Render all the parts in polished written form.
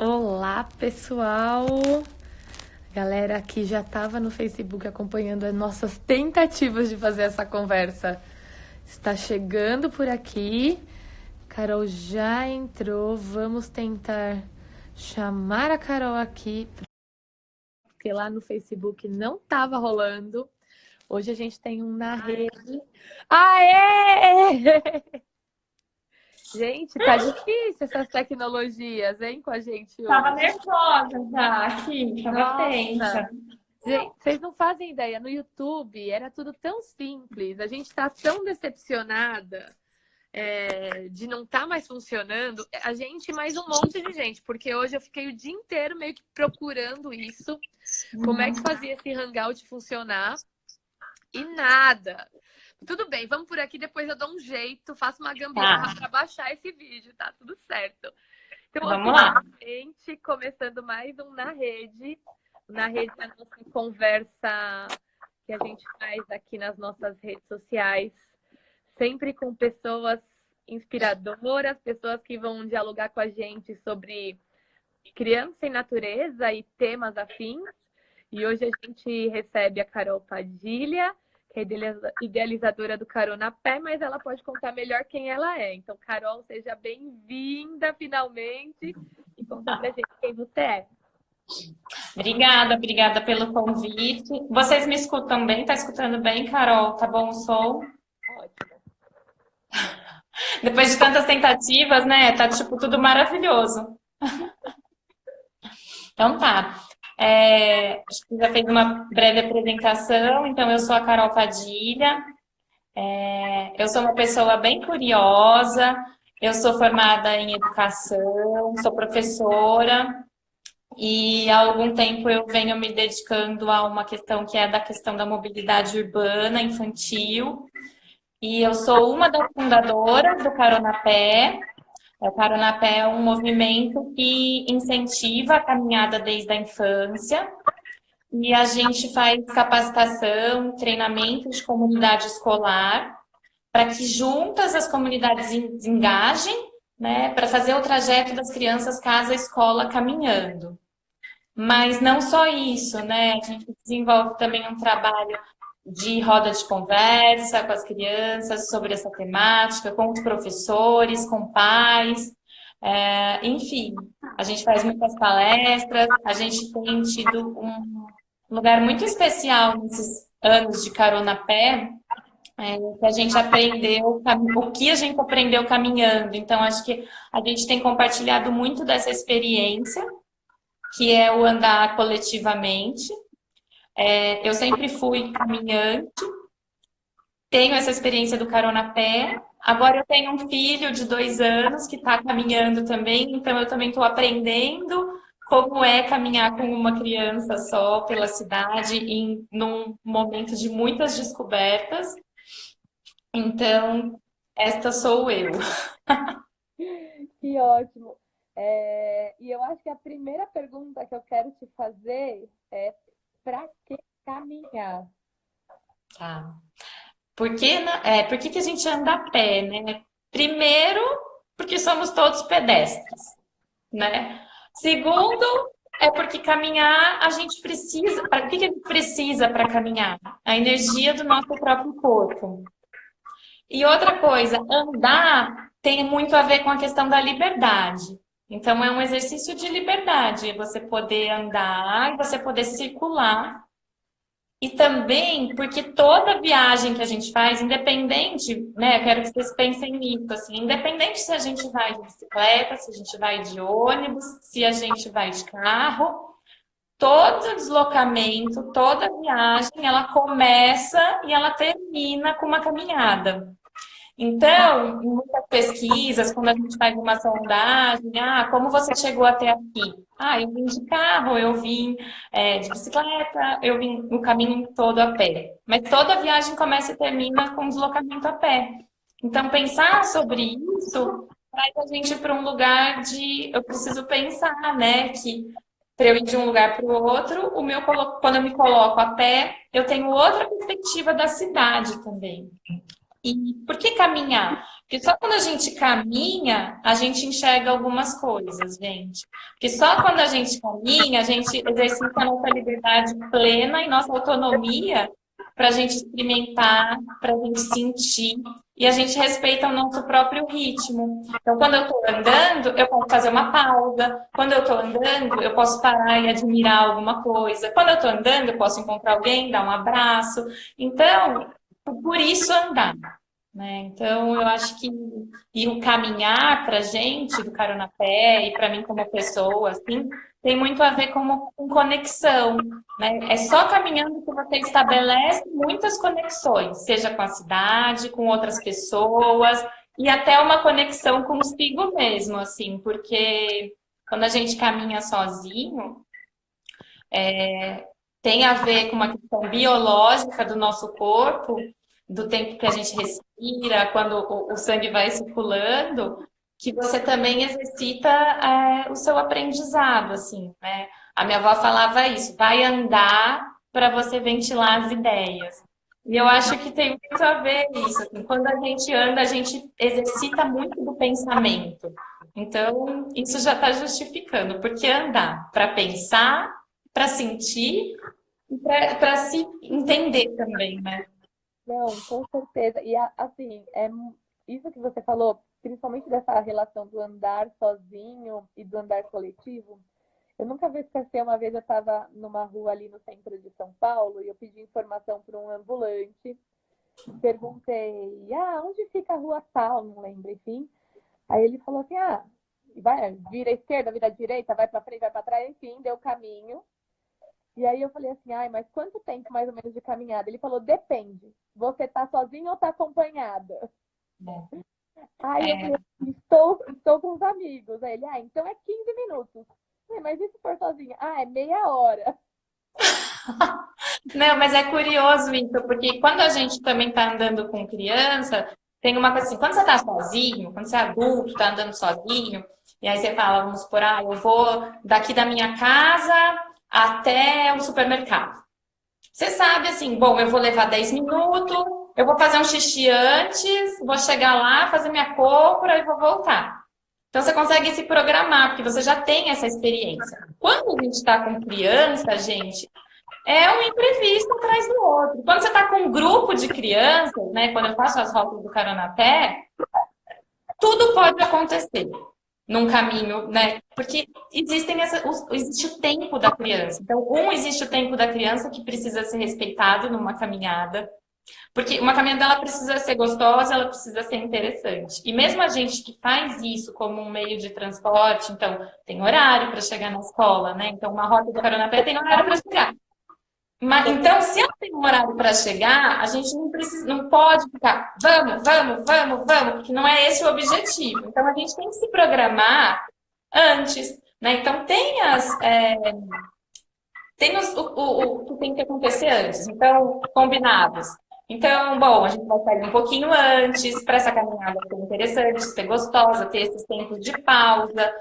Olá, pessoal! A galera aqui já estava no Facebook acompanhando as nossas tentativas de fazer essa conversa. Está chegando por aqui. Carol já entrou. Vamos tentar chamar a Carol aqui, porque lá no Facebook não estava rolando. Hoje a gente tem um na rede. Aê! Gente, tá difícil essas tecnologias, hein, com a gente Tava hoje. nervosa já aqui, tava Nossa! tensa. Gente, vocês não fazem ideia, no YouTube era tudo tão simples, a gente tá tão decepcionada de não estar mais funcionando, a gente e mais um monte de gente, porque hoje eu fiquei o dia inteiro meio que procurando isso, como é que fazia esse Hangout funcionar, e nada. Tudo bem, vamos por aqui, depois eu dou um jeito, faço uma gambiarra Tá, para baixar esse vídeo, tá tudo certo. Então, vamos lá. oficialmente, começando mais um Na Rede. Na Rede é a nossa conversa que a gente faz aqui nas nossas redes sociais, sempre com pessoas inspiradoras, pessoas que vão dialogar com a gente sobre criança e natureza e temas afins. E hoje a gente recebe a Carol Padilha, que é idealizadora do Carona Pé, mas ela pode contar melhor quem ela é. Então, Carol, seja bem-vinda finalmente e conta pra gente quem você é. Obrigada pelo convite. Vocês me escutam bem? Tá escutando bem, Carol? Tá bom o som? Ótimo. Depois de tantas tentativas, né? Tá tipo tudo maravilhoso. Então tá. Acho que já fez uma breve apresentação. Então, eu sou a Carol Padilha. Eu sou uma pessoa bem curiosa. Eu sou formada em educação, sou professora. E há algum tempo eu venho me dedicando a uma questão que é da questão da mobilidade urbana infantil. E eu sou uma das fundadoras do Carona Pé. O Carona Pé é um movimento que incentiva a caminhada desde a infância. E a gente faz capacitação, treinamento de comunidade escolar, para que juntas as comunidades engajem, né, para fazer o trajeto das crianças casa-escola caminhando. Mas não só isso, né? A gente desenvolve também um trabalho de roda de conversa com as crianças sobre essa temática, com os professores, com pais, enfim, a gente faz muitas palestras, a gente tem tido um lugar muito especial nesses anos de Carona Pé, que a gente aprendeu, o que a gente aprendeu caminhando. Então, acho que a gente tem compartilhado muito dessa experiência que é o andar coletivamente. Eu sempre fui caminhante, tenho essa experiência do carona a pé. Agora eu tenho um filho de 2 anos que está caminhando também, então eu também estou aprendendo como é caminhar com uma criança só pela cidade num momento de muitas descobertas. Então, esta sou eu. Que ótimo. E eu acho que a primeira pergunta que eu quero te fazer é para que caminhar? Tá. Por que a gente anda a pé, né? Primeiro, porque somos todos pedestres, né? Segundo, é porque caminhar a gente precisa. O que a gente precisa para caminhar? A energia do nosso próprio corpo. E outra coisa, andar tem muito a ver com a questão da liberdade. Então, é um exercício de liberdade, você poder andar, você poder circular. E também porque toda viagem que a gente faz, independente, né, eu quero que vocês pensem nisso, assim, independente se a gente vai de bicicleta, se a gente vai de ônibus, se a gente vai de carro, todo deslocamento, toda viagem, ela começa e ela termina com uma caminhada. Então, em muitas pesquisas, quando a gente faz uma sondagem, como você chegou até aqui? Eu vim de carro, eu vim de bicicleta, eu vim o caminho todo a pé. Mas toda viagem começa e termina com deslocamento a pé. Então, pensar sobre isso traz a gente para um lugar de eu preciso pensar, né? Que para eu ir de um lugar para o outro, quando eu me coloco a pé, eu tenho outra perspectiva da cidade também. E por que caminhar? Porque só quando a gente caminha, a gente enxerga algumas coisas, gente. Porque só quando a gente caminha, a gente exercita a nossa liberdade plena e nossa autonomia para a gente experimentar, para a gente sentir. E a gente respeita o nosso próprio ritmo. Então, quando eu estou andando, eu posso fazer uma pausa. Quando eu estou andando, eu posso parar e admirar alguma coisa. Quando eu estou andando, eu posso encontrar alguém, dar um abraço. Então, por isso andar, né? Então, eu acho que e o caminhar para a gente, do Carona Pé, e para mim como pessoa, assim, tem muito a ver com conexão, né? É só caminhando que você estabelece muitas conexões, seja com a cidade, com outras pessoas, e até uma conexão consigo mesmo, assim, porque quando a gente caminha sozinho, tem a ver com uma questão biológica do nosso corpo, do tempo que a gente respira, quando o sangue vai circulando, que você também exercita o seu aprendizado, assim, né? A minha avó falava isso, vai andar para você ventilar as ideias. E eu acho que tem muito a ver isso. Assim, quando a gente anda, a gente exercita muito do pensamento. Então, isso já está justificando, porque andar para pensar, para sentir e para se entender também, né? Não, com certeza. E assim, isso que você falou, principalmente dessa relação do andar sozinho e do andar coletivo, eu nunca vou esquecer, uma vez eu estava numa rua ali no centro de São Paulo e eu pedi informação para um ambulante, perguntei, onde fica a rua tal? Não lembro, enfim. Aí ele falou assim, vai, vira à esquerda, vira à direita, vai para frente, vai para trás, enfim, deu caminho. E aí eu falei assim, mas quanto tempo mais ou menos de caminhada? Ele falou, depende. Você tá sozinho ou tá acompanhada? Aí eu falei, estou com os amigos. Aí ele, então é 15 minutos. Mas e se for sozinha? É meia hora. Não, mas é curioso isso, porque quando a gente também está andando com criança, tem uma coisa assim, quando você está sozinho, quando você é adulto, está andando sozinho, e aí você fala, vamos supor, eu vou daqui da minha casa até o supermercado. Você sabe assim, bom, eu vou levar 10 minutos, eu vou fazer um xixi antes, vou chegar lá, fazer minha compra e vou voltar. Então você consegue se programar, porque você já tem essa experiência. Quando a gente está com criança, gente, é um imprevisto atrás do outro. Quando você está com um grupo de crianças, né? Quando eu faço as rotas do Carona Pé, tudo pode acontecer num caminho, né? Porque existe o tempo da criança. Então, existe o tempo da criança que precisa ser respeitado numa caminhada. Porque uma caminhada ela precisa ser gostosa, ela precisa ser interessante. E mesmo a gente que faz isso como um meio de transporte, então tem horário para chegar na escola, né? Então, uma rota do Carona Pé tem horário para chegar. Então, se ela tem um horário para chegar, a gente não pode ficar, vamos, porque não é esse o objetivo. Então, a gente tem que se programar antes, né? Então, tem o que tem que acontecer antes. Então, combinados. Então, bom, a gente vai sair um pouquinho antes para essa caminhada ser interessante, ser gostosa, ter esses tempos de pausa.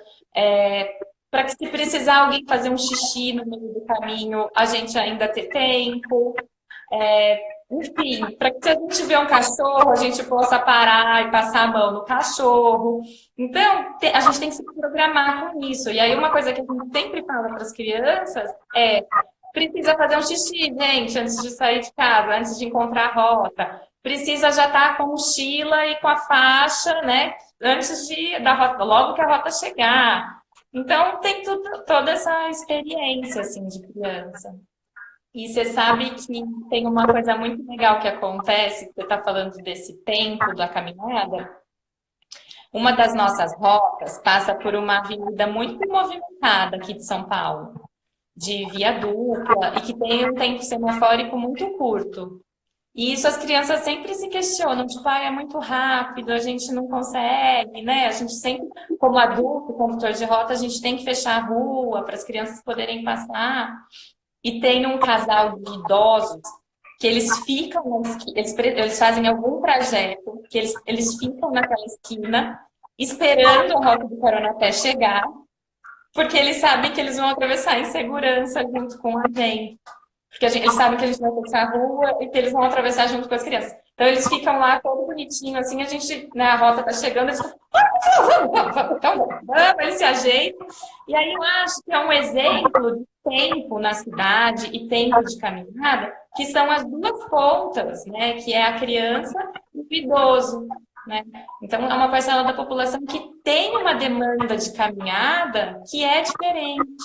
Para que se precisar alguém fazer um xixi no meio do caminho, a gente ainda ter tempo. Enfim, para que se a gente tiver um cachorro, a gente possa parar e passar a mão no cachorro. Então, a gente tem que se programar com isso. E aí, uma coisa que a gente sempre fala para as crianças precisa fazer um xixi, gente, antes de sair de casa, antes de encontrar a rota. Precisa já estar com mochila e com a faixa, né? Antes da rota, logo que a rota chegar. Então, tem toda essa experiência, assim, de criança. E você sabe que tem uma coisa muito legal que acontece, que você está falando desse tempo da caminhada. Uma das nossas rotas passa por uma avenida muito movimentada aqui de São Paulo, de via dupla, e que tem um tempo semafórico muito curto. E isso as crianças sempre se questionam, tipo, é muito rápido, a gente não consegue, né? A gente sempre, como adulto, condutor de rota, a gente tem que fechar a rua para as crianças poderem passar. E tem um casal de idosos que eles ficam, eles fazem algum trajeto, que eles ficam naquela esquina, esperando a rota do Carona Pé chegar, porque eles sabem que eles vão atravessar em segurança junto com a gente. Porque eles sabem que a gente vai fechar a rua e que eles vão atravessar junto com as crianças. Então eles ficam lá todo bonitinho, assim, a gente, né, a rota tá chegando, eles falam, vamos, então vamos, eles se ajeitam. E aí eu acho que é um exemplo de tempo na cidade e tempo de caminhada, que são as duas pontas, né, que é a criança e o idoso, né? Então é uma parcela da população que tem uma demanda de caminhada que é diferente.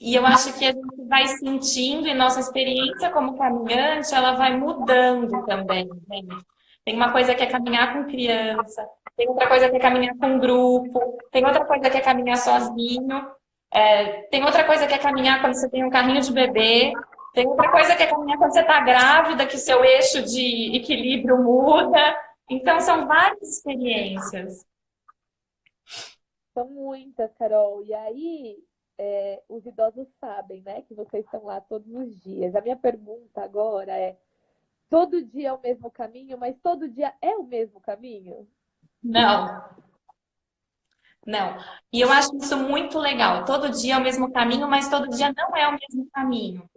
E eu acho que a gente vai sentindo, e nossa experiência como caminhante, ela vai mudando também, gente. Tem uma coisa que é caminhar com criança, tem outra coisa que é caminhar com grupo, tem outra coisa que é caminhar sozinho, tem outra coisa que é caminhar quando você tem um carrinho de bebê, tem outra coisa que é caminhar quando você está grávida, que seu eixo de equilíbrio muda. Então, são várias experiências. São muitas, Carol. E aí, os idosos sabem, né, que vocês estão lá todos os dias. A minha pergunta agora é: todo dia é o mesmo caminho, mas todo dia é o mesmo caminho? Não, não. E eu acho isso muito legal. Todo dia é o mesmo caminho, mas todo dia não é o mesmo caminho.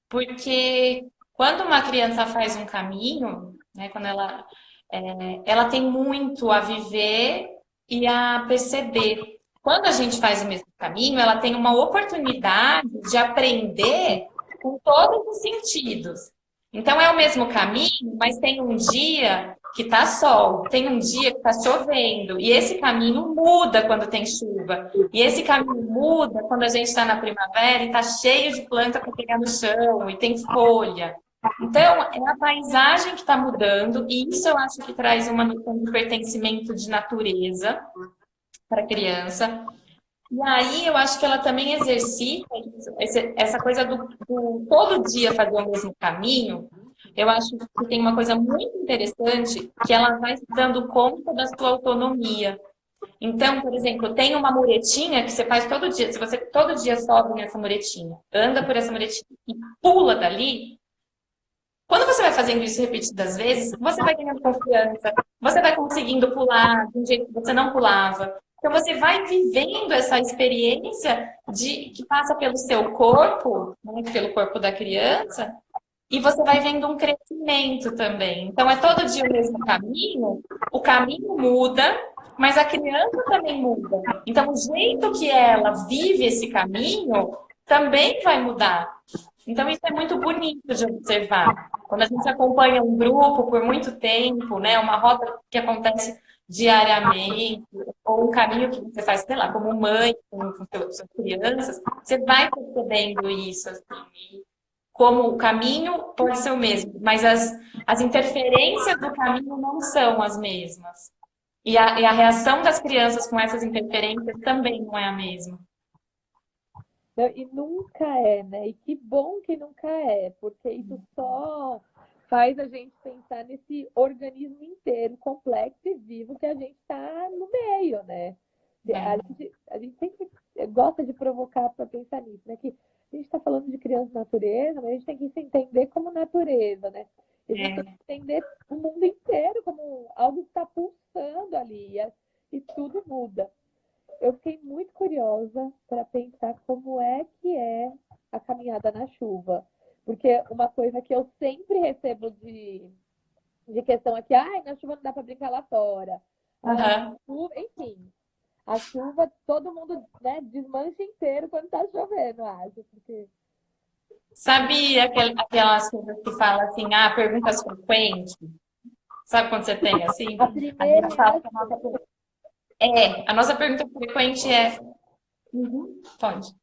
Porque quando uma criança faz um caminho, né, quando ela tem muito a viver e a perceber. Quando a gente faz o mesmo caminho, ela tem uma oportunidade de aprender com todos os sentidos. Então é o mesmo caminho, mas tem um dia que está sol, tem um dia que está chovendo, e esse caminho muda quando tem chuva, e esse caminho muda quando a gente está na primavera e está cheio de planta para pegar no chão, e tem folha. Então, é a paisagem que está mudando, e isso eu acho que traz uma noção de pertencimento de natureza para a criança. E aí eu acho que ela também exercita essa coisa do todo dia fazer o mesmo caminho. Eu acho que tem uma coisa muito interessante que ela vai dando conta da sua autonomia. Então, por exemplo, tem uma muretinha que você faz todo dia. Se você todo dia sobe nessa muretinha, anda por essa muretinha e pula dali, quando você vai fazendo isso repetidas vezes, você vai ganhando confiança, você vai conseguindo pular de um jeito que você não pulava. Então, você vai vivendo essa experiência que passa pelo seu corpo, né, pelo corpo da criança, e você vai vendo um crescimento também. Então, é todo dia o caminho muda, mas a criança também muda. Então, o jeito que ela vive esse caminho também vai mudar. Então, isso é muito bonito de observar. Quando a gente acompanha um grupo por muito tempo, né, uma rota que acontece diariamente, ou um caminho que você faz, sei lá, como mãe, com suas crianças, você vai percebendo isso, assim, como o caminho pode ser o mesmo, mas as interferências do caminho não são as mesmas. E a reação das crianças com essas interferências também não é a mesma. E nunca é, né? E que bom que nunca é, porque isso só faz a gente pensar nesse organismo inteiro, complexo e vivo que a gente está no meio, né? A gente sempre gosta de provocar para pensar nisso, né? Que a gente está falando de criança natureza, mas a gente tem que se entender como natureza, né? A gente tem que entender o mundo inteiro como algo que está pulsando ali e tudo muda. Eu fiquei muito curiosa para pensar como é que é a caminhada na chuva. Porque uma coisa que eu sempre recebo de questão aqui, na chuva não dá para brincar lá fora. Chuva, enfim, a chuva todo mundo, né, desmancha inteiro quando está chovendo, acho. Porque... Sabe aquelas coisas que falam assim, perguntas frequentes? Sabe quando você tem assim? A primeira a nossa pergunta frequente é... pode.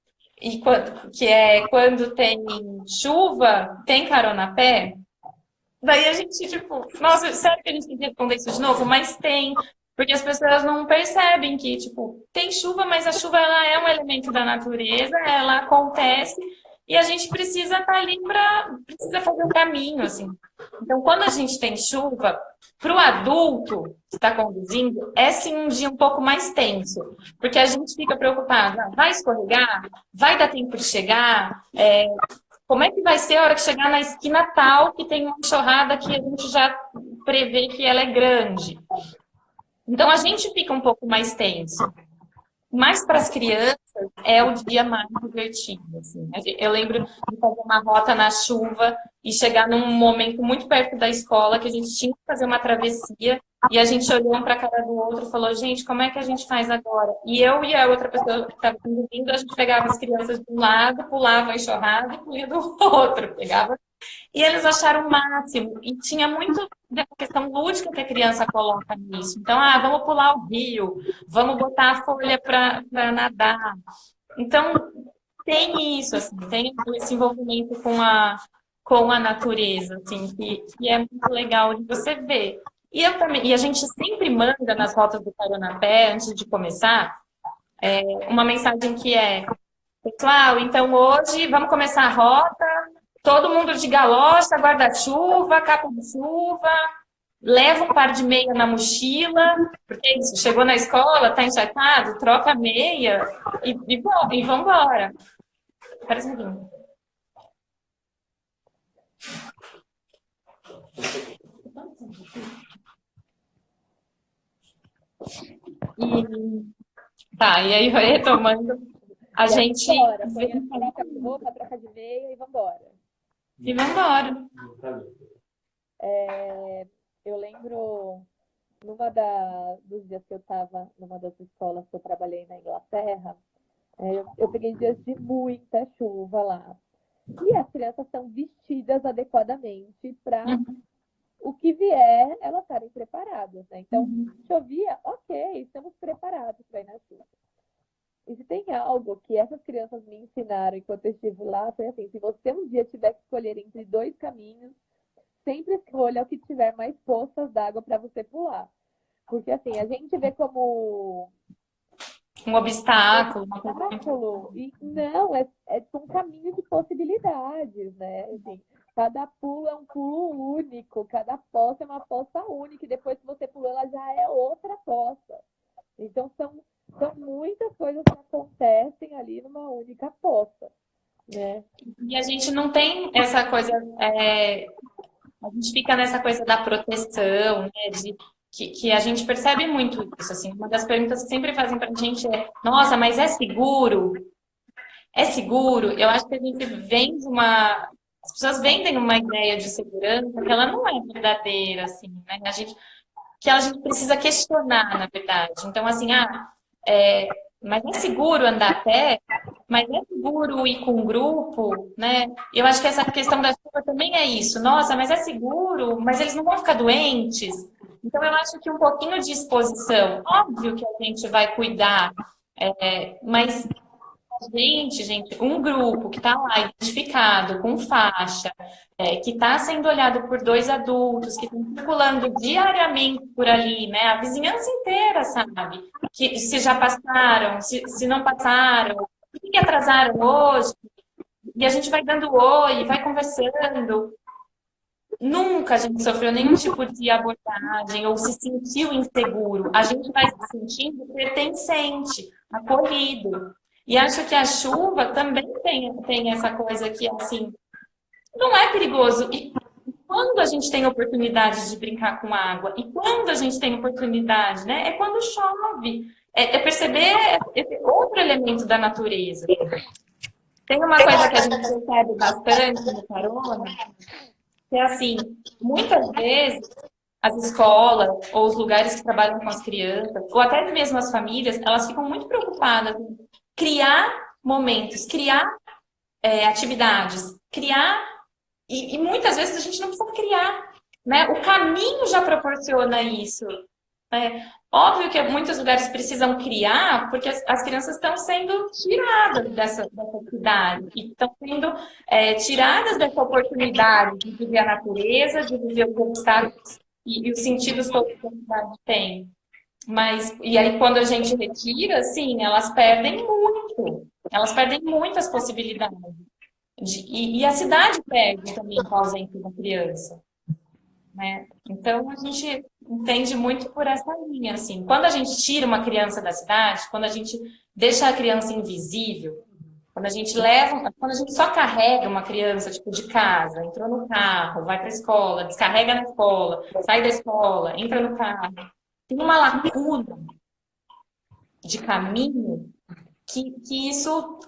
Que é quando tem chuva, tem carona a pé? Daí a gente, tipo, nossa, sério que a gente tem que responder isso de novo? Mas tem, porque as pessoas não percebem que, tipo, tem chuva, mas a chuva ela é um elemento da natureza, ela acontece e a gente precisa estar ali precisa fazer um caminho, assim. Então, quando a gente tem chuva, para o adulto que está conduzindo, é sim um dia um pouco mais tenso, porque a gente fica preocupado, vai escorregar? Vai dar tempo de chegar? Como é que vai ser a hora que chegar na esquina tal que tem uma enxurrada que a gente já prevê que ela é grande? Então, a gente fica um pouco mais tenso. Mas para as crianças é o dia mais divertido. Assim. Eu lembro de fazer uma rota na chuva e chegar num momento muito perto da escola que a gente tinha que fazer uma travessia e a gente olhou um para a cara do outro e falou, gente, como é que a gente faz agora? E eu e a outra pessoa que estava conduzindo, a gente pegava as crianças de um lado, pulava a enxurrada e pulia do outro, pegava. E eles acharam o máximo. E tinha muito da questão lúdica que a criança coloca nisso. Então, vamos pular o rio, vamos botar a folha para nadar. Então, tem isso, assim, tem esse envolvimento com a natureza, assim, que é muito legal de você ver. E, eu também, e a gente sempre manda nas rotas do Carona Pé, antes de começar, uma mensagem que é: pessoal, então hoje vamos começar a rota, todo mundo de galocha, guarda-chuva, capa de chuva, leva um par de meia na mochila, porque é isso, chegou na escola, tá encharcado, troca a meia e vamos embora. Espera um segundo. E aí, retomando, a gente... Troca de roupa, troca de meia e vambora. E vambora. Eu lembro, dos dias que eu estava numa das escolas que eu trabalhei na Inglaterra, eu peguei dias de muita chuva lá. E as crianças são vestidas adequadamente para o que vier, elas estarem preparadas, né? Então, chovia, ok, estamos preparados para ir na chuva. E se tem algo que essas crianças me ensinaram enquanto eu estive lá, foi assim, se você um dia tiver que escolher entre dois caminhos, sempre escolha o que tiver mais poças d'água para você pular. Porque assim, a gente vê como um obstáculo. E não, é um caminho de possibilidades, né? Assim, cada pulo é um pulo único, cada poça é uma poça única, e depois que você pulou, ela já é outra poça. Então, são muitas coisas que acontecem ali numa única poça, né? E a gente não tem essa coisa... a gente fica nessa coisa da proteção, né? Que a gente percebe muito isso, assim. Uma das perguntas que sempre fazem pra gente é: nossa, mas é seguro? É seguro? Eu acho que a gente vende as pessoas vendem uma ideia de segurança que ela não é verdadeira, assim, né? Que a gente precisa questionar, na verdade. Então, assim, mas é seguro andar a pé? Mas é seguro ir com um grupo, né? Eu acho que essa questão da chuva também é isso. Nossa, mas é seguro? Mas eles não vão ficar doentes? Então, eu acho que um pouquinho de exposição, óbvio que a gente vai cuidar, mas gente, um grupo que está lá identificado com faixa, que está sendo olhado por 2 adultos, que estão circulando diariamente por ali, né? A vizinhança inteira sabe que se já passaram, se não passaram, o que atrasaram hoje, e a gente vai dando oi, vai conversando. Nunca a gente sofreu nenhum tipo de abordagem ou se sentiu inseguro. A gente vai se sentindo pertencente, acolhido. E acho que a chuva também tem essa coisa que, assim, não é perigoso. E quando a gente tem oportunidade de brincar com água, e quando a gente tem oportunidade, né? É quando chove. É perceber esse outro elemento da natureza. Tem uma coisa que a gente percebe bastante no Carona, que é assim, muitas vezes as escolas ou os lugares que trabalham com as crianças, ou até mesmo as famílias, elas ficam muito preocupadas em criar momentos, criar atividades, criar, e muitas vezes a gente não precisa criar, né? O caminho já proporciona isso. Óbvio que muitos lugares precisam criar, porque as crianças estão sendo tiradas dessa atividade, e estão sendo tiradas dessa oportunidade de viver a natureza, de viver os obstáculos e os sentidos todos que a cidade tem. E aí, quando a gente retira, assim, elas perdem muitas possibilidades. E a cidade perde também com a ausência da criança. Né? Então, a gente entende muito por essa linha, assim. Quando a gente tira uma criança da cidade, quando a gente deixa a criança invisível, quando a gente só carrega uma criança, tipo, de casa, entrou no carro, vai para a escola, descarrega na escola, sai da escola, entra no carro, tem uma lacuna de caminho que isso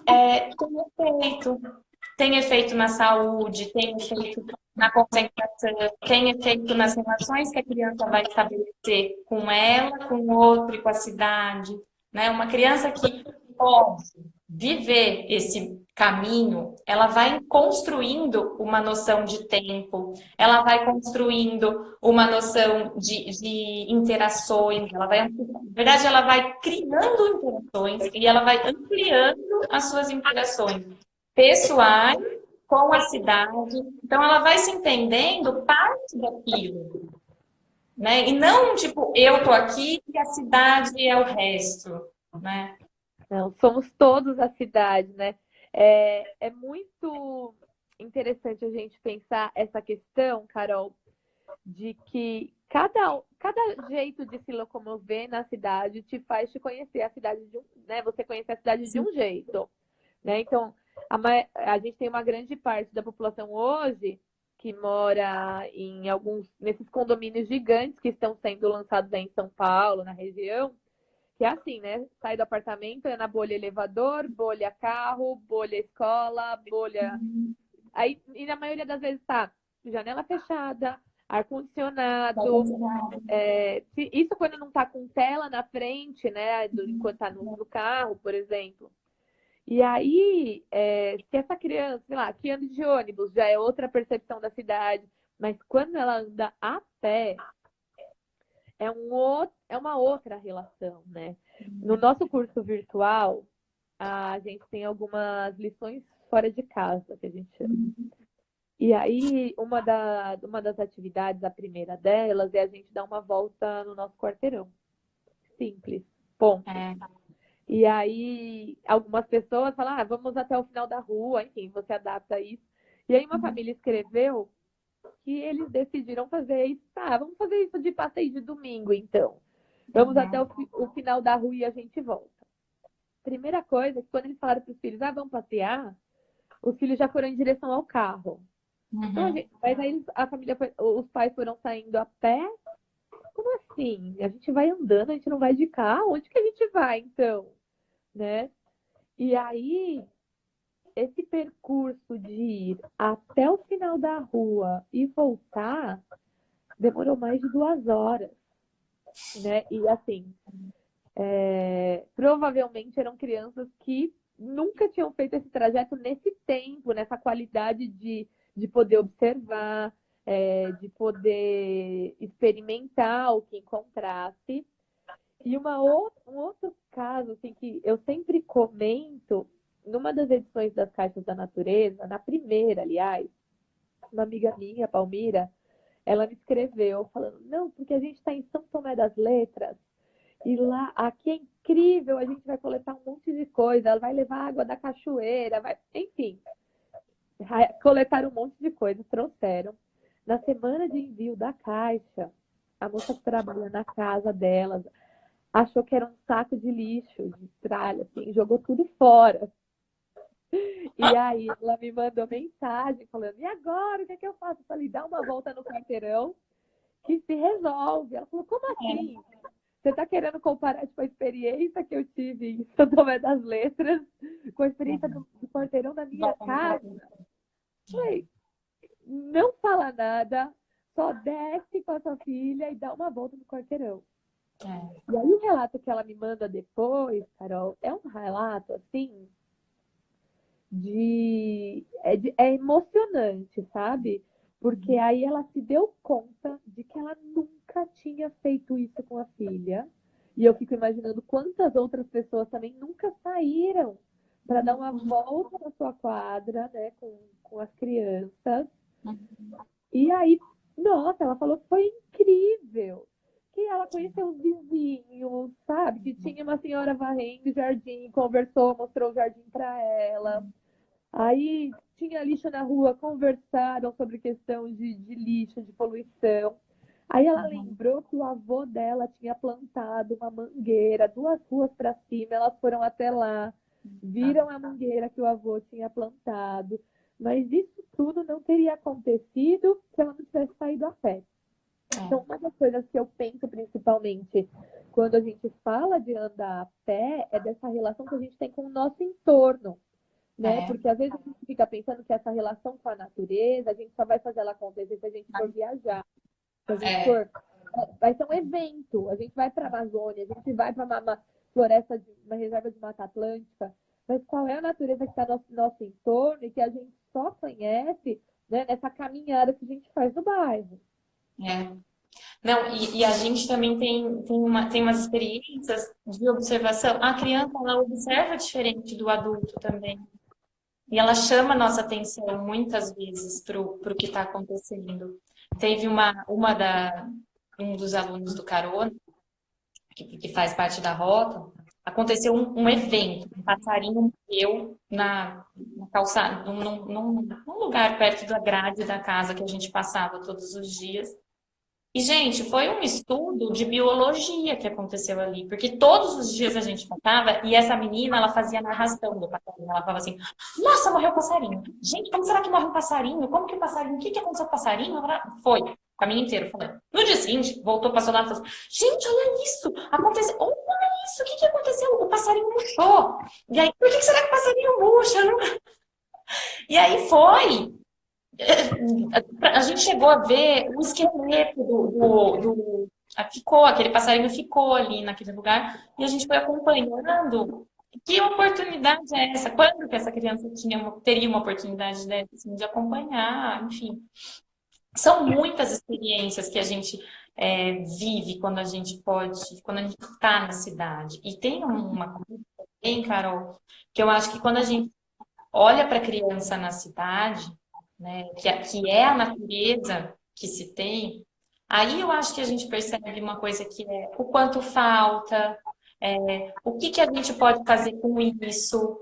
tem efeito na saúde, tem efeito na concentração, tem efeito nas relações que a criança vai estabelecer com ela, com o outro e com a cidade, né? Uma criança que pode viver esse caminho, ela vai construindo uma noção de tempo, ela vai construindo uma noção de interações, ela vai, na verdade, ela vai criando interações e ela vai ampliando as suas interações pessoais com a cidade. Então, ela vai se entendendo parte daquilo, né? E não, tipo, eu tô aqui e a cidade é o resto, né? Não, somos todos a cidade, né? É muito interessante a gente pensar essa questão, Carol, de que cada jeito de se locomover na cidade te faz te conhecer a cidade de um, né? Você conhece a cidade de Sim. um jeito, né? Então, a gente tem uma grande parte da população hoje que mora em alguns nesses condomínios gigantes que estão sendo lançados aí em São Paulo, na região, que é assim, né? Sai do apartamento, é na bolha elevador, bolha carro, bolha escola, bolha. Aí, e na maioria das vezes tá janela fechada, ar-condicionado. Isso quando não tá com tela na frente, né? Enquanto tá no carro, por exemplo. E aí, se essa criança, sei lá, que anda de ônibus, já é outra percepção da cidade, mas quando ela anda a pé, é uma outra relação, né? No nosso curso virtual, a gente tem algumas lições fora de casa, que a gente chama. E aí, uma das atividades, a primeira delas, é a gente dar uma volta no nosso quarteirão. Simples. Ponto. É. E aí, algumas pessoas falam, vamos até o final da rua, enfim, você adapta isso. E aí, uma família escreveu que eles decidiram fazer isso. Tá, vamos fazer isso de passeio de domingo, então. Vamos até o final da rua e a gente volta. Primeira coisa, que quando eles falaram para os filhos, vamos passear, os filhos já foram em direção ao carro. Então, mas aí a família os pais foram saindo a pé. Como assim? A gente vai andando, a gente não vai de carro? Onde que a gente vai, então? Né? E aí, esse percurso de ir até o final da rua e voltar demorou mais de 2 horas, né? E assim, provavelmente eram crianças que nunca tinham feito esse trajeto nesse tempo, nessa qualidade de poder observar, de poder experimentar o que encontrasse. E um outro caso assim, que eu sempre comento, numa das edições das Caixas da Natureza, na primeira, aliás, uma amiga minha, Palmira, ela me escreveu falando, não, porque a gente está em São Tomé das Letras, e lá, aqui é incrível, a gente vai coletar um monte de coisa, ela vai levar água da cachoeira, enfim, coletaram um monte de coisa, trouxeram. Na semana de envio da caixa, a moça que trabalha na casa delas achou que era um saco de lixo, de tralha, assim, jogou tudo fora. E aí ela me mandou mensagem falando, e agora, o que é que eu faço? Eu falei, dá uma volta no quarteirão que se resolve. Ela falou, como assim? Você está querendo comparar tipo, a experiência que eu tive em São Tomé das Letras com a experiência do quarteirão da minha casa? Falei, não fala nada, só desce com a sua filha e dá uma volta no quarteirão. E aí o relato que ela me manda depois, Carol, é um relato assim é emocionante, sabe? Porque aí ela se deu conta de que ela nunca tinha feito isso com a filha. E eu fico imaginando quantas outras pessoas também nunca saíram para dar uma volta na sua quadra, né, com as crianças. E aí, nossa, ela falou que foi incrível. Que ela conheceu os vizinhos, sabe? Que tinha uma senhora varrendo o jardim, conversou, mostrou o jardim para ela. Aí tinha lixo na rua, conversaram sobre questão de lixo, de poluição. Aí ela lembrou que o avô dela tinha plantado uma mangueira 2 ruas para cima, elas foram até lá, viram a mangueira que o avô tinha plantado, mas isso tudo não teria acontecido se ela não tivesse saído a pé. Então, uma das coisas que eu penso principalmente quando a gente fala de andar a pé é dessa relação que a gente tem com o nosso entorno. né? Porque às vezes a gente fica pensando que essa relação com a natureza, a gente só vai fazer ela acontecer se a gente for viajar. Se a gente for. Vai ser um evento. A gente vai para a Amazônia, a gente vai para uma floresta, uma reserva de Mata Atlântica. Mas qual é a natureza que está no nosso entorno e que a gente só conhece, né, nessa caminhada que a gente faz no bairro? Não, e a gente também tem umas experiências de observação. A criança, ela observa diferente do adulto também. E ela chama a nossa atenção muitas vezes para o que está acontecendo. Teve um dos alunos do Carona, que faz parte da rota, aconteceu um evento, um passarinho morreu na calçada, num lugar perto da grade da casa que a gente passava todos os dias. E, gente, foi um estudo de biologia que aconteceu ali, porque todos os dias a gente passava e essa menina, ela fazia narração do passarinho. Ela falava assim, nossa, morreu um passarinho. Gente, como será que morre um passarinho? Como que o passarinho? O que aconteceu com o passarinho? Foi, o caminho inteiro falando. No dia seguinte, voltou, passou lá e falou assim, gente, olha isso, aconteceu, olha isso, o que aconteceu? O passarinho murchou. E aí, por que será que o passarinho murcha? E aí foi... A gente chegou a ver o esqueleto aquele passarinho ficou ali naquele lugar e a gente foi acompanhando. Que oportunidade é essa? Quando que essa criança teria uma oportunidade dessa, assim, de acompanhar? Enfim, são muitas experiências que a gente vive quando a gente está na cidade. E tem uma coisa também, Carol, que eu acho que quando a gente olha para a criança na cidade, né, que é a natureza que se tem, aí eu acho que a gente percebe uma coisa que é o quanto falta, o que a gente pode fazer com isso,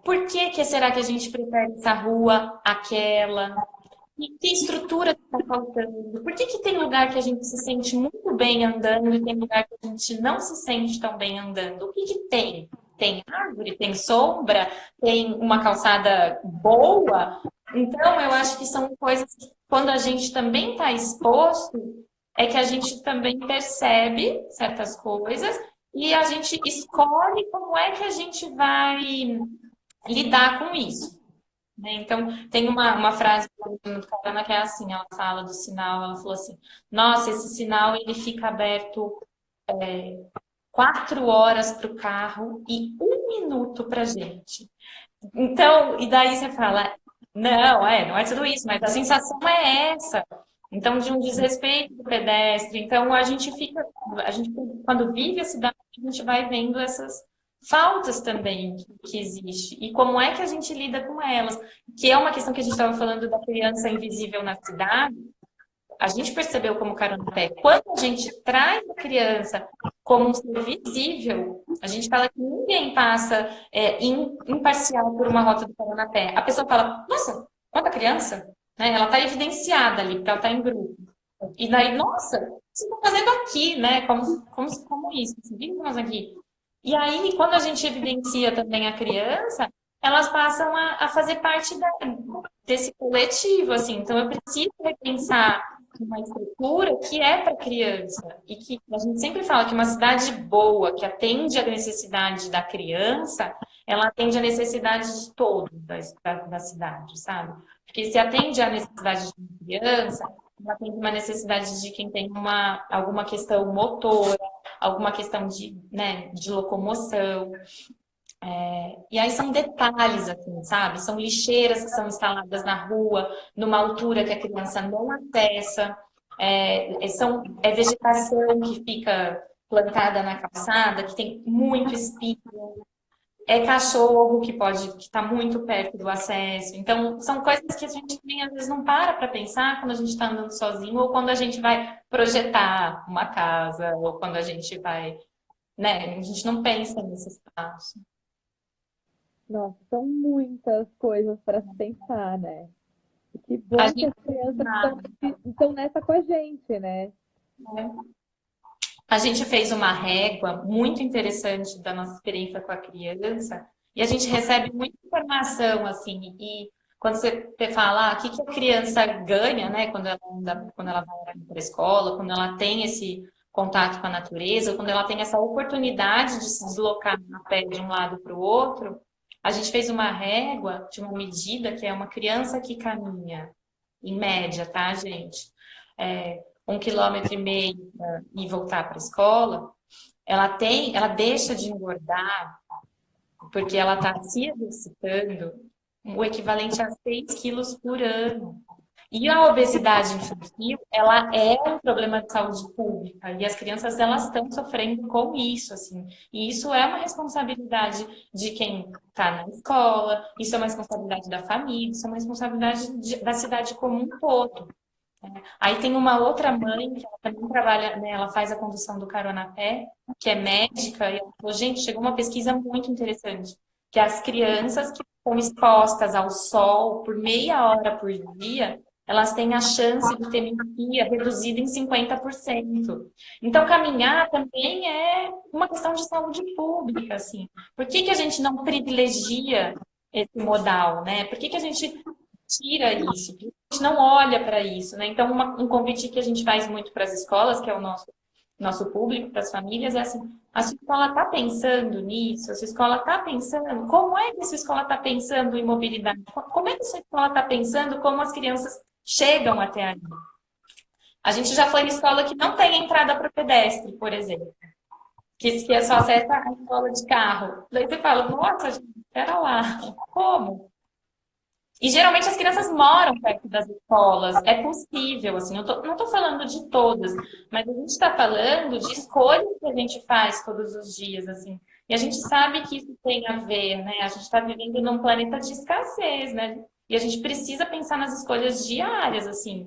por que será que a gente prefere essa rua àquela, e que estrutura está faltando, por que tem lugar que a gente se sente muito bem andando e tem lugar que a gente não se sente tão bem andando, o que tem? Tem árvore, tem sombra, tem uma calçada boa. Então, eu acho que são coisas que, quando a gente também está exposto, é que a gente também percebe certas coisas e a gente escolhe como é que a gente vai lidar com isso. Né? Então, tem uma frase do Carana que é assim, ela fala do sinal, ela falou assim, nossa, esse sinal ele fica aberto 4 horas para o carro e 1 minuto para a gente. Então, e daí você fala, não é tudo isso, mas a sensação é essa. Então, de um desrespeito do pedestre. Então, a gente quando vive a cidade, a gente vai vendo essas faltas também que existe. E como é que a gente lida com elas? Que é uma questão que a gente estava falando da criança invisível na cidade. A gente percebeu como Carona-Pé, quando a gente traz a criança como um ser visível, a gente fala que ninguém passa imparcial por uma rota do Carona-Pé. A pessoa fala, nossa, quanta criança, né? Ela está evidenciada ali, porque ela está em grupo. E daí, nossa, o que você está fazendo aqui, né? Como isso? Assim, o que nós aqui? E aí, quando a gente evidencia também a criança, elas passam a fazer parte desse coletivo, assim. Então, eu preciso repensar uma estrutura que é para criança e que a gente sempre fala que uma cidade boa, que atende à necessidade da criança, ela atende à necessidade de todos da cidade, sabe? Porque se atende à necessidade de uma criança, ela atende uma necessidade de quem tem alguma questão motora, alguma questão de locomoção. E aí são detalhes, assim, sabe? São lixeiras que são instaladas na rua, numa altura que a criança não acessa. É vegetação que fica plantada na calçada, que tem muito espinho. É cachorro que está muito perto do acesso. Então, são coisas que a gente também, às vezes, não para pensar quando a gente está andando sozinho, ou quando a gente vai projetar uma casa, ou quando a gente vai, né? A gente não pensa nesse espaço. Nossa, são muitas coisas para se pensar, né? Que bom que as crianças estão nessa com a gente, né? A gente fez uma régua muito interessante da nossa experiência com a criança e a gente recebe muita informação, assim, e quando você fala, o que a criança ganha, né, quando ela vai para a escola, quando ela tem esse contato com a natureza, quando ela tem essa oportunidade de se deslocar a pé de um lado para o outro, A gente fez uma régua de uma medida que é uma criança que caminha, em média, tá, gente? 1,5 km e voltar para a escola, ela deixa de engordar porque ela está se exercitando o equivalente a 6 quilos por ano. E a obesidade infantil, ela é um problema de saúde pública e as crianças elas estão sofrendo com isso, assim. E isso é uma responsabilidade de quem está na escola, isso é uma responsabilidade da família, isso é uma responsabilidade da cidade como um todo. Aí tem uma outra mãe que ela também trabalha, né, ela faz a condução do carona a pé, que é médica, e ela falou, gente, chegou uma pesquisa muito interessante, que as crianças que estão expostas ao sol por meia hora por dia, elas têm a chance de ter miopia reduzida em 50%. Então, caminhar também é uma questão de saúde pública, assim. Por que que a gente não privilegia esse modal, né? Por que que a gente tira isso? A gente não olha para isso, né? Então, um convite que a gente faz muito para as escolas, que é o nosso público, para as famílias, é assim, a sua escola está pensando nisso? A sua escola está pensando? Como é que a sua escola está pensando em mobilidade? Como é que a sua escola está pensando como as crianças chegam até ali? A gente já foi em escola que não tem entrada para pedestre, por exemplo, que é só acessa a escola de carro. Daí você fala, nossa, gente, espera lá, como? E geralmente as crianças moram perto das escolas. É possível, assim, eu não estou falando de todas, mas a gente está falando de escolhas que a gente faz todos os dias, assim. E a gente sabe que isso tem a ver, né? A gente está vivendo num planeta de escassez, né? E a gente precisa pensar nas escolhas diárias, assim.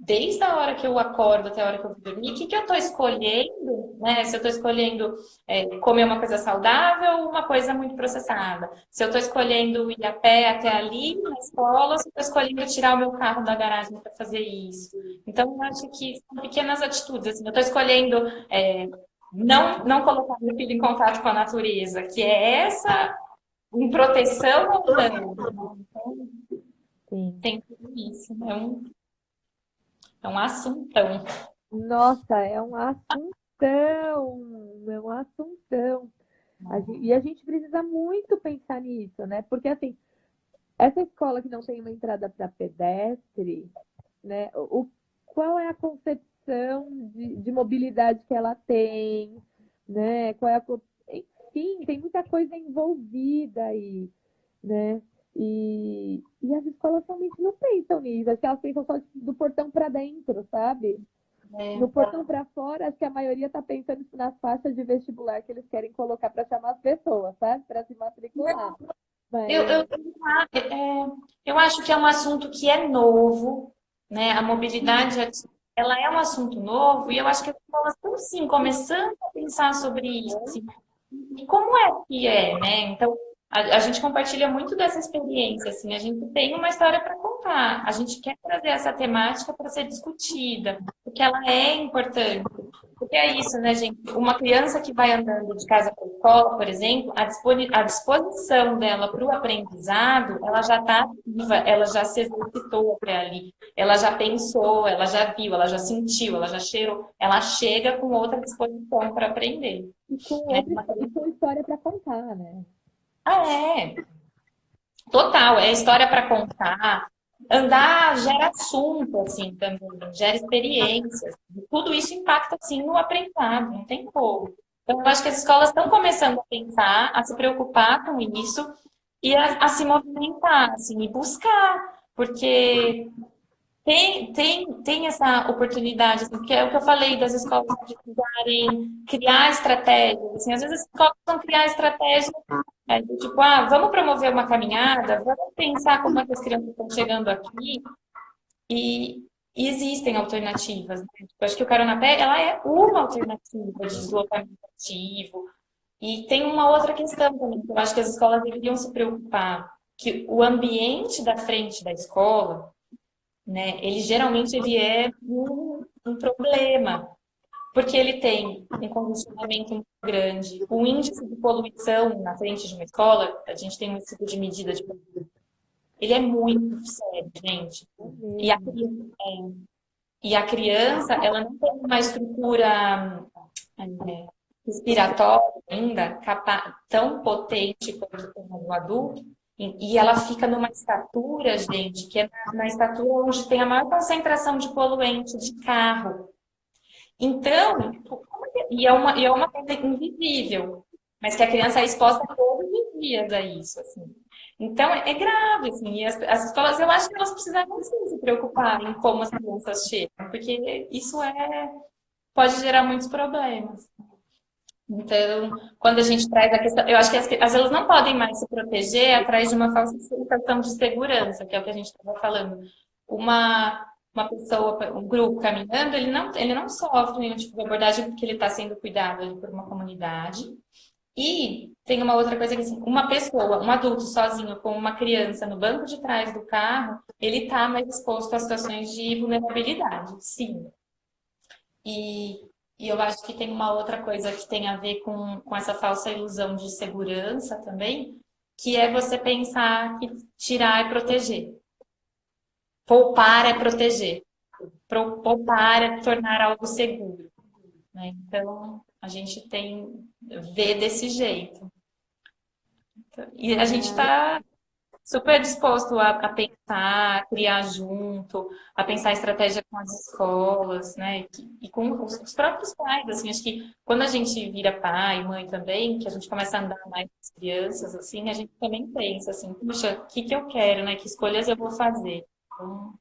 Desde a hora que eu acordo até a hora que eu vou dormir, o que que eu estou escolhendo, né? Se eu estou escolhendo comer uma coisa saudável ou uma coisa muito processada. Se eu estou escolhendo ir a pé até ali na escola, ou se eu estou escolhendo tirar o meu carro da garagem para fazer isso. Então, eu acho que são pequenas atitudes. Assim, eu estou escolhendo não colocar meu filho em contato com a natureza, que é essa em proteção ou não. Então, Sim. tem tudo isso. É um assuntão. Nossa, é um assuntão, é um assuntão. E a gente precisa muito pensar nisso, né? Porque, assim, essa escola que não tem uma entrada para pedestre, né? Qual é a concepção de mobilidade que ela tem, né? Enfim, tem muita coisa envolvida aí, né? E as escolas realmente não pensam nisso, acho que elas pensam só do portão para dentro, sabe? No portão para fora, acho que a maioria está pensando nas faixas de vestibular que eles querem colocar para chamar as pessoas, sabe? Para se matricular. Mas... Eu acho que é um assunto que é novo, né? A mobilidade, ela é um assunto novo, e eu acho que as pessoas estão, sim, começando a pensar sobre isso, assim. E como é que é, né? Então, a gente compartilha muito dessa experiência, assim, a gente tem uma história para contar, a gente quer trazer essa temática para ser discutida, porque ela é importante. Porque é isso, né, gente? Uma criança que vai andando de casa para a escola, por exemplo, a disposição dela para o aprendizado, ela já está viva, ela já se exercitou até ali, ela já pensou, ela já viu, ela já sentiu, ela já cheirou, ela chega com outra disposição para aprender. E com história para contar, né? É. Total, é história para contar. Andar gera assunto, assim, também, gera experiências. Tudo isso impacta, assim, no aprendizado, não tem como. Então, eu acho que as escolas estão começando a pensar, a se preocupar com isso e a se movimentar, assim, e buscar, porque tem essa oportunidade, assim, porque é o que eu falei das escolas precisarem criar estratégias. Assim, às vezes as escolas vão criar estratégias, tipo, vamos promover uma caminhada, vamos pensar como é que as crianças estão chegando aqui. E existem alternativas, né? Tipo, eu acho que o Caronapé, ela é uma alternativa de deslocamento ativo. E tem uma outra questão também, que eu acho que as escolas deveriam se preocupar, que o ambiente da frente da escola, né? Ele é um problema, porque ele tem um congestionamento muito grande, o índice de poluição na frente de uma escola, a gente tem um tipo de medida de poluição, ele é muito sério, gente. E a criança, ela não tem uma estrutura respiratório ainda tão potente quanto o adulto, e ela fica numa estatura, gente, que é na estatura onde tem a maior concentração de poluente de carro. Então, e é uma coisa invisível, mas que a criança é exposta todos os dias a isso, assim. Então, é grave, assim, e as escolas, eu acho que elas precisavam sim, se preocupar em como as crianças chegam, porque pode gerar muitos problemas. Então, quando a gente traz a questão, eu acho que as elas não podem mais se proteger atrás de uma falsa sensação de segurança, que é o que a gente estava falando. Uma pessoa, um grupo caminhando, ele não sofre nenhum tipo de abordagem porque ele está sendo cuidado ali por uma comunidade. E tem uma outra coisa que, assim, uma pessoa, um adulto sozinho com uma criança no banco de trás do carro, ele está mais exposto a situações de vulnerabilidade, sim. E eu acho que tem uma outra coisa que tem a ver com essa falsa ilusão de segurança também, que é você pensar que tirar é proteger. Poupar é proteger. Poupar é tornar algo seguro. Né? Então, a gente vê desse jeito. E a gente está super disposto a pensar, a criar junto, a pensar estratégia com as escolas, né? E com os próprios pais, assim, acho que quando a gente vira pai, mãe também, que a gente começa a andar mais com as crianças, assim, a gente também pensa assim, puxa, o que eu quero, né? Que escolhas eu vou fazer? Então...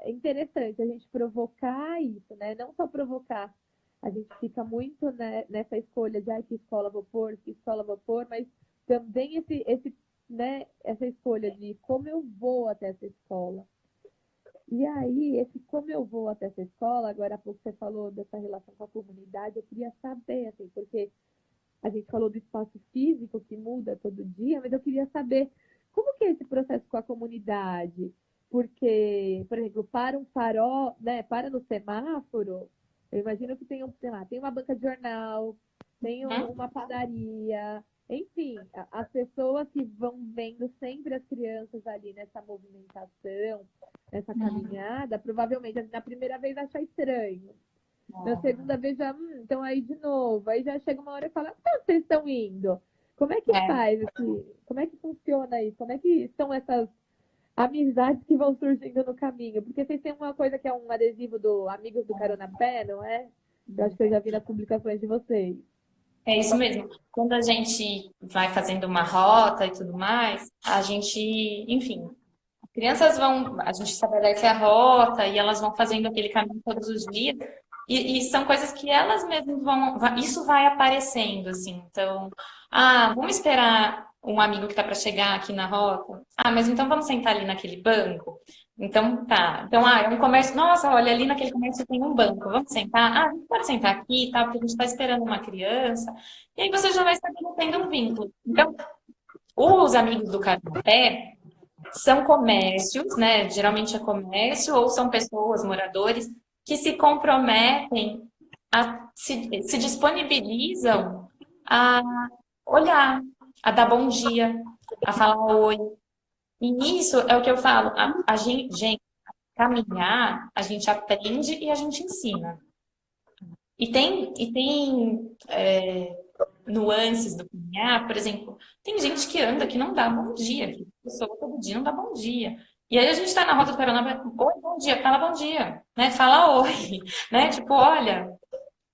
É interessante a gente provocar isso, né? Não só provocar. A gente fica muito, né, nessa escolha de que escola vou pôr, que escola vou pôr, mas também né, essa escolha de como eu vou até essa escola. E aí, esse como eu vou até essa escola, agora há pouco você falou dessa relação com a comunidade, eu queria saber, assim, porque a gente falou do espaço físico que muda todo dia, mas eu queria saber como que é esse processo com a comunidade. Porque, por exemplo, para um farol, né, para no semáforo, eu imagino que tem, sei lá, tem uma banca de jornal, tem uma padaria, enfim, as pessoas que vão vendo sempre as crianças ali nessa movimentação, nessa caminhada, provavelmente na primeira vez achar estranho. Na segunda vez já, então aí de novo. Aí já chega uma hora e fala, onde vocês estão indo? Como é que faz aqui? Como é que funciona isso? Como é que são essas amizades que vão surgindo no caminho? Porque vocês têm uma coisa que é um adesivo do Amigos do Carona Pé, não é? Eu acho que eu já vi nas publicações de vocês. É isso mesmo. Quando a gente vai fazendo uma rota e tudo mais, a gente, enfim, crianças a gente estabelece a rota e elas vão fazendo aquele caminho todos os dias. E são coisas que elas mesmas isso vai aparecendo, assim. Então, vamos esperar um amigo que está para chegar aqui na rota. Mas então vamos sentar ali naquele banco. Então, tá. Então, é um comércio. Nossa, olha, ali naquele comércio tem um banco. Vamos sentar? A gente pode sentar aqui, tá? Porque a gente está esperando uma criança. E aí você já vai estabelecendo um vínculo. Então, os amigos do Carona-Pé são comércios, né? Geralmente é comércio, ou são pessoas, moradores, que se comprometem, se disponibilizam a olhar, a dar bom dia, a falar oi. E isso é o que eu falo, a gente, caminhar, a gente aprende e a gente ensina. E tem nuances do caminhar, por exemplo, tem gente que anda que não dá bom dia, que pessoa todo dia não dá bom dia. E aí a gente está na rota do Carona, oi, bom dia, fala bom dia, né? Fala oi, né? Tipo, olha,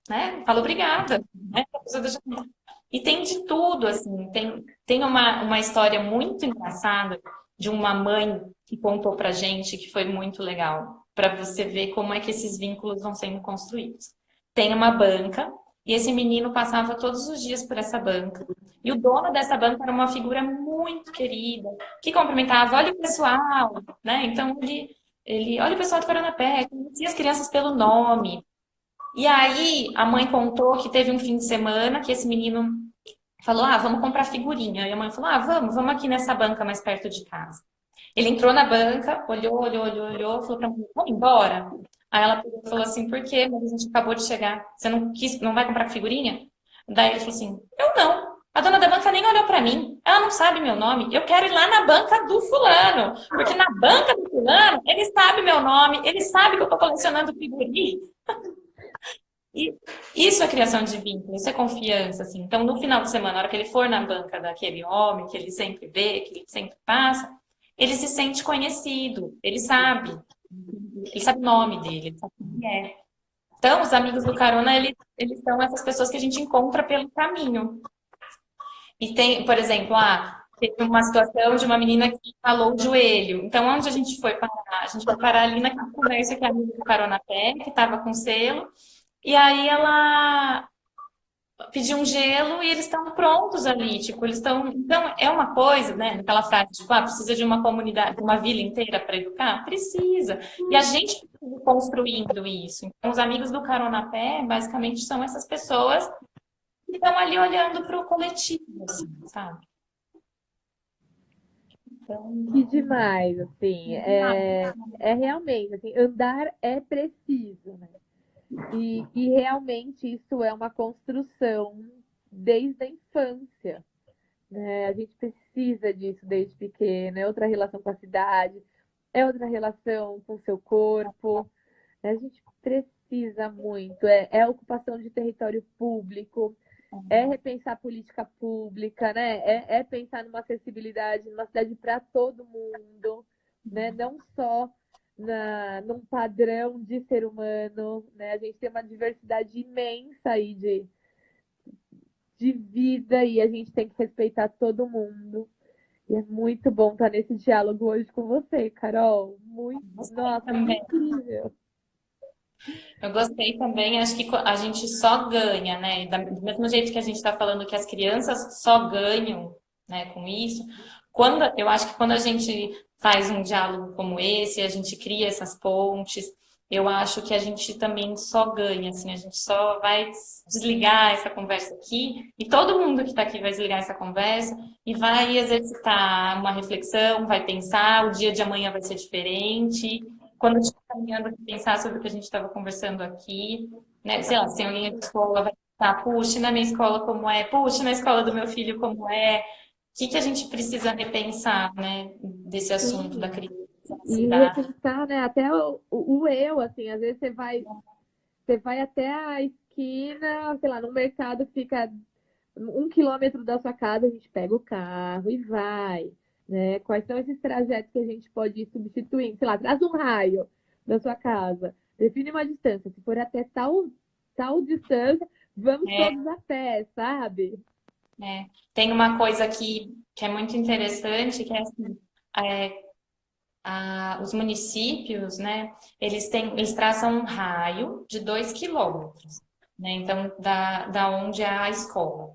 né? Fala obrigada, né? E tem de tudo, assim. Tem uma história muito engraçada de uma mãe que contou pra gente, que foi muito legal, para você ver como é que esses vínculos vão sendo construídos. Tem uma banca, e esse menino passava todos os dias por essa banca. E o dono dessa banca era uma figura muito querida, que cumprimentava, olha o pessoal, né? Então, ele olha o pessoal do Carona-Pé, conhecia as crianças pelo nome. E aí, a mãe contou que teve um fim de semana que esse menino falou, vamos comprar figurinha. E a mãe falou, vamos aqui nessa banca mais perto de casa. Ele entrou na banca, olhou, falou pra mãe, vamos embora? Aí ela falou assim, por quê? Mas a gente acabou de chegar. Você não vai comprar figurinha? Daí ele falou assim, eu não. A dona da banca nem olhou pra mim. Ela não sabe meu nome. Eu quero ir lá na banca do fulano. Porque na banca do fulano, ele sabe meu nome. Ele sabe que eu tô colecionando figurinha. E isso é criação de vínculo, isso é confiança, assim. Então, no final de semana, na hora que ele for na banca daquele homem, que ele sempre vê, que ele sempre passa, ele se sente conhecido, ele sabe o nome dele, ele sabe quem é. Então, os amigos do carona, eles são essas pessoas que a gente encontra pelo caminho. E tem, por exemplo, teve uma situação de uma menina que ralou o joelho. Então, onde a gente foi parar? A gente foi parar ali naquele comércio que é amigo do Carona Pé, que estava com selo. E aí ela pediu um gelo e eles estão prontos ali. Tipo, eles estão. Então, é uma coisa, né? Naquela frase, tipo, precisa de uma comunidade, uma vila inteira para educar? Precisa. E a gente precisa ir construindo isso. Então, os amigos do Carona Pé, basicamente, são essas pessoas que estão ali olhando para o coletivo, assim, sabe? Que demais, assim, é realmente, assim, andar é preciso, né? E realmente isso é uma construção desde a infância, né? A gente precisa disso desde pequeno, é outra relação com a cidade, é outra relação com o seu corpo, né? A gente precisa muito, é a ocupação de território público, é repensar a política pública, né? É pensar numa acessibilidade, numa cidade para todo mundo, né? Não só num padrão de ser humano, né? A gente tem uma diversidade imensa aí de vida e a gente tem que respeitar todo mundo. E é muito bom estar nesse diálogo hoje com você, Carol. Muito, nossa, que Também. incrível. Eu gostei também, acho que a gente só ganha, né? Do mesmo jeito que a gente está falando que as crianças só ganham, né, com isso, eu acho que quando a gente faz um diálogo como esse, a gente cria essas pontes, eu acho que a gente também só ganha, assim, a gente só vai desligar essa conversa aqui, e todo mundo que está aqui vai desligar essa conversa e vai exercitar uma reflexão, vai pensar, o dia de amanhã vai ser diferente, quando estiver caminhando, pensar sobre o que a gente estava conversando aqui, né? Sei lá, se tem alguém da escola, vai pensar, puxa, na minha escola como é, puxa, na escola do meu filho como é, o que a gente precisa repensar, né, desse assunto da Sim. criança na E cidade. repensar, né? Até o eu, assim, às vezes você vai até a esquina, sei lá, no mercado fica 1 quilômetro da sua casa, a gente pega o carro e vai, né? Quais são esses trajetos que a gente pode ir substituindo? Sei lá, traz um raio da sua casa, define uma distância. Se for até tal distância, vamos É, todos a pé, sabe? tem uma coisa que é muito interessante, que é assim, é, os municípios, né, eles traçam um raio de 2 quilômetros, né, então, da onde é a escola.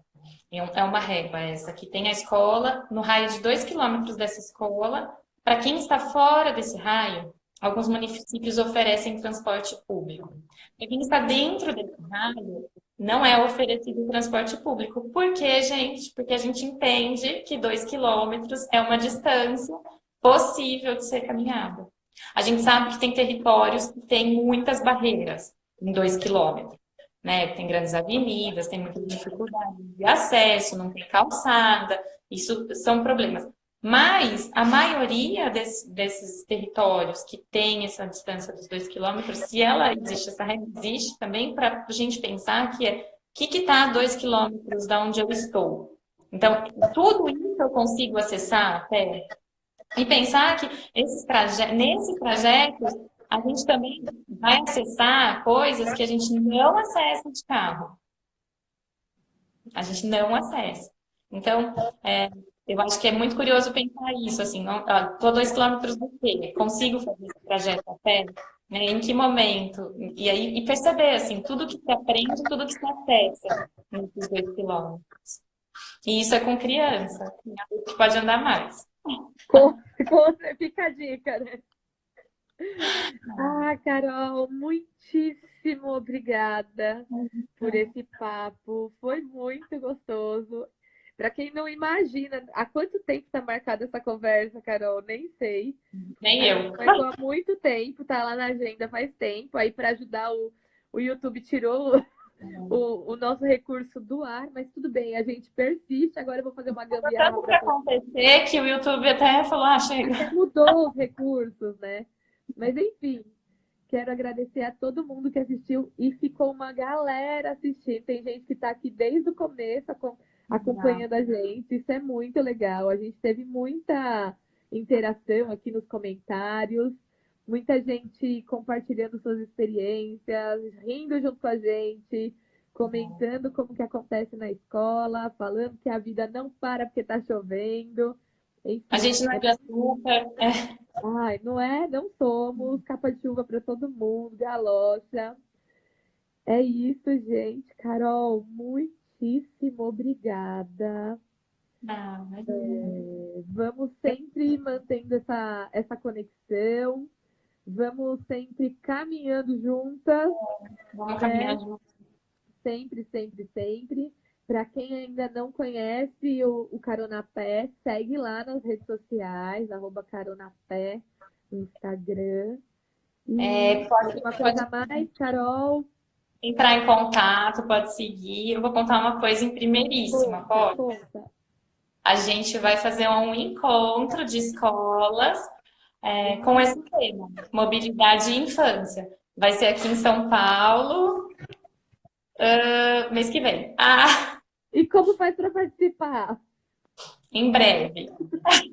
É uma régua essa, que tem a escola, no raio de 2 quilômetros dessa escola. Para quem está fora desse raio, alguns municípios oferecem transporte público. Para quem está dentro desse raio, não é oferecido transporte público. Por quê, gente? Porque a gente entende que 2 quilômetros é uma distância possível de ser caminhada. A gente sabe que tem territórios que têm muitas barreiras em 2 quilômetros, né? Tem grandes avenidas, tem muita dificuldade de acesso, não tem calçada, isso são problemas. Mas a maioria desses territórios que tem essa distância dos 2 quilômetros, se ela existe, essa regra existe também para a gente pensar que o que está a 2 quilômetros da onde eu estou. Então, tudo isso eu consigo acessar a pé. E pensar que nesses trajetos, a gente também vai acessar coisas que a gente não acessa de carro. A gente não acessa. Então, eu acho que é muito curioso pensar isso, assim, estou 2 quilômetros do quê? Consigo fazer esse trajeto a pé? Né? Em que momento? E aí, e perceber, assim, tudo que se aprende, tudo que se acessa nesses 2 quilômetros. E isso é com criança, que pode andar mais. Com, fica a dica, né? Ah, Carol, muitíssimo obrigada por esse papo. Foi muito gostoso. Para quem não imagina, há quanto tempo está marcada essa conversa, Carol? Nem sei. Nem A gente eu. marcou há muito tempo, tá lá na agenda faz tempo. Aí, para ajudar o YouTube, tirou o nosso recurso do ar, mas tudo bem, a gente persiste. Agora eu vou fazer uma gambiarra Tanto para para acontecer que o YouTube até falou, chega. até mudou os recursos, né? Mas enfim, quero agradecer a todo mundo que assistiu e ficou uma galera assistindo. Tem gente que está aqui desde o começo acompanhando a gente. Isso é muito legal. A gente teve muita interação aqui nos comentários, muita gente compartilhando suas experiências, rindo junto com a gente, comentando como que acontece na escola, falando que a vida não para porque está chovendo. Enfim, A gente não é de açúcar. ai, não é? Não somos capa de chuva para todo mundo, galocha. É isso, gente. Carol, muitíssimo obrigada. Vamos sempre mantendo essa conexão. Vamos sempre caminhando juntas. Vamos caminhar juntas. Sempre, sempre, sempre. Para quem ainda não conhece o Caronapé, segue lá nas redes sociais, @Caronapé, no Instagram. E uma coisa mais, Carol? Entrar em contato, pode seguir. Eu vou contar uma coisa em primeiríssima, pode? Conta. A gente vai fazer um encontro de escolas com esse tema, mobilidade e infância. Vai ser aqui em São Paulo, mês que vem. E como faz para participar? Em breve.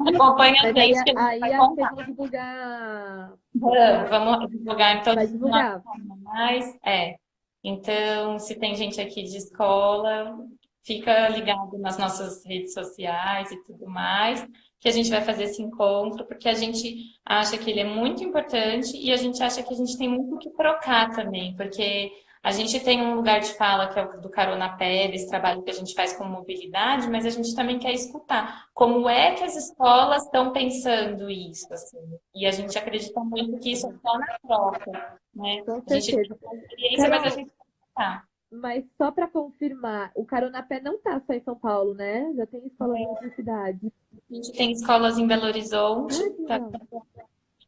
Acompanha a gente que a gente vai contar. Vamos divulgar. Vamos divulgar em todos os canais. Então, se tem gente aqui de escola, fica ligado nas nossas redes sociais e tudo mais, que a gente vai fazer esse encontro, porque a gente acha que ele é muito importante e a gente acha que a gente tem muito o que trocar também, porque a gente tem um lugar de fala que é o do Caronapé, desse trabalho que a gente faz com mobilidade, mas a gente também quer escutar como é que as escolas estão pensando isso, assim. E a gente acredita muito que isso é só na troca, né? Com a gente tem experiência, mas a gente tá. Mas só para confirmar, o Caronapé não está só em São Paulo, né? Já tem escola em outras cidades. A gente tem escolas em Belo Horizonte.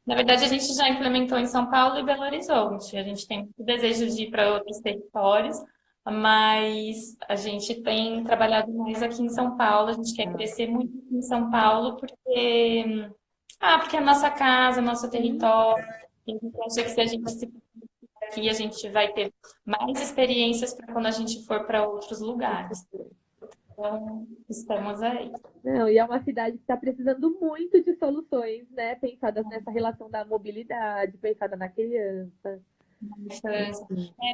Na verdade, a gente já implementou em São Paulo e Belo Horizonte. A gente tem muito desejo de ir para outros territórios, mas a gente tem trabalhado mais aqui em São Paulo. A gente quer crescer muito aqui em São Paulo porque é a nossa casa, nosso território. E a gente acha que se a gente se aqui, a gente vai ter mais experiências para quando a gente for para outros lugares. Então, estamos aí. Não, e é uma cidade que está precisando muito de soluções, né? Pensadas nessa relação da mobilidade, pensada na criança.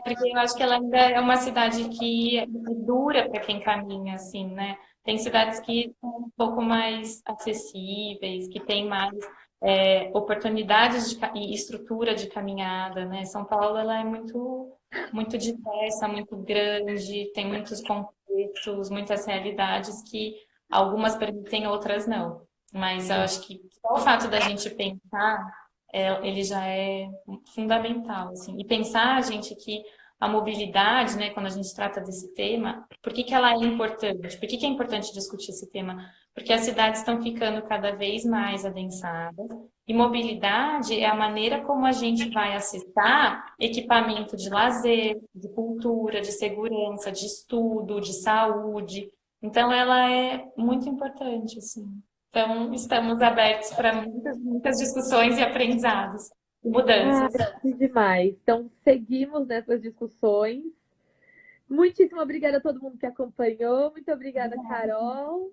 Porque eu acho que ela ainda é uma cidade que é dura para quem caminha, assim, né? Tem cidades que são um pouco mais acessíveis, que têm mais oportunidades e estrutura de caminhada, né? São Paulo, ela é muito, muito diversa, muito grande, tem muitos contextos, muitas realidades que algumas permitem, outras não. Mas eu acho que só o fato da gente pensar, ele já é fundamental, assim. E pensar, gente, que a mobilidade, né, quando a gente trata desse tema, por que ela é importante? Por que é importante discutir esse tema? Porque as cidades estão ficando cada vez mais adensadas e mobilidade é a maneira como a gente vai acessar equipamento de lazer, de cultura, de segurança, de estudo, de saúde. Então, ela é muito importante, assim. Então, estamos abertos para muitas discussões e aprendizados e mudanças. Demais. Então, seguimos nessas discussões. Muitíssimo obrigada a todo mundo que acompanhou. Muito obrigada, Carol.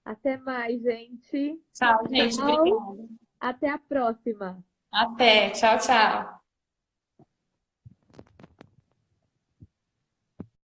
Até mais, gente. Tchau, gente. Obrigada. Até a próxima. Até. Tchau, tchau.